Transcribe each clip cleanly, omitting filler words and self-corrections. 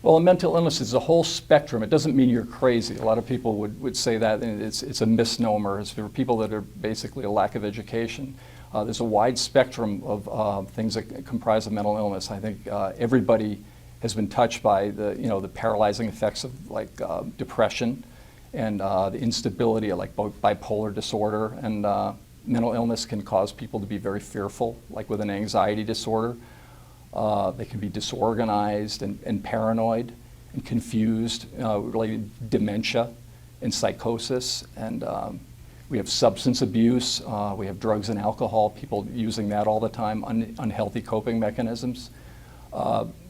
Well, a mental illness is a whole spectrum. It doesn't mean you're crazy. A lot of people would say that, and it's a misnomer. It's for people that are basically a lack of education. There's a wide spectrum of things that comprise a mental illness. I think everybody has been touched by the paralyzing effects of like depression and the instability of like bipolar disorder. And mental illness can cause people to be very fearful, like with an anxiety disorder. They can be disorganized and paranoid and confused, related to dementia and psychosis. And we have substance abuse. We have drugs and alcohol, people using that all the time, unhealthy coping mechanisms.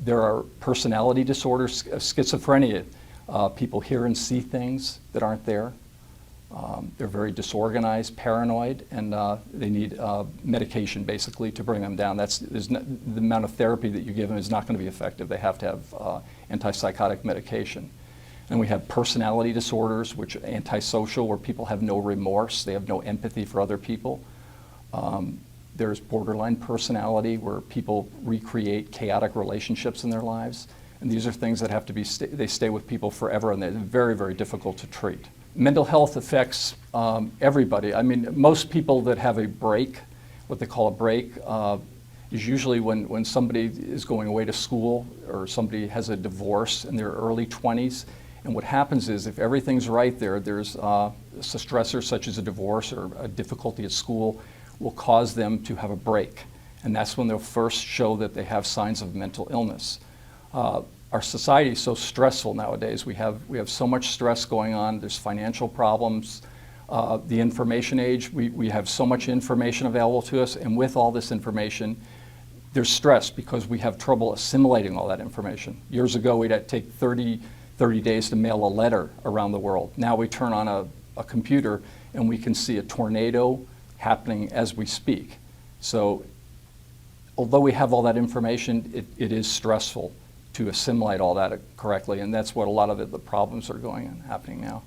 There are personality disorders, schizophrenia. People hear and see things that aren't there. They're very disorganized, paranoid, and they need medication basically to bring them down. The amount of therapy that you give them is not going to be effective. They have to have antipsychotic medication. And we have personality disorders, which are antisocial, where people have no remorse, they have no empathy for other people. There's borderline personality, where people recreate chaotic relationships in their lives. And these are things that have to be, they stay with people forever, and they're very, very difficult to treat. Mental health affects everybody. I mean, most people that have a break, what they call a break, is usually when somebody is going away to school or somebody has a divorce in their early 20s. And what happens is if everything's right there's a stressor such as a divorce or a difficulty at school will cause them to have a break. And that's when they'll first show that they have signs of mental illness. Our society is so stressful nowadays. We have so much stress going on. There's financial problems. The information age, we have so much information available to us, and with all this information, there's stress because we have trouble assimilating all that information. Years ago, we'd have to take 30 days to mail a letter around the world. Now we turn on a computer and we can see a tornado happening as we speak. So although we have all that information, it is stressful to assimilate all that correctly, and that's what a lot of the problems are happening now.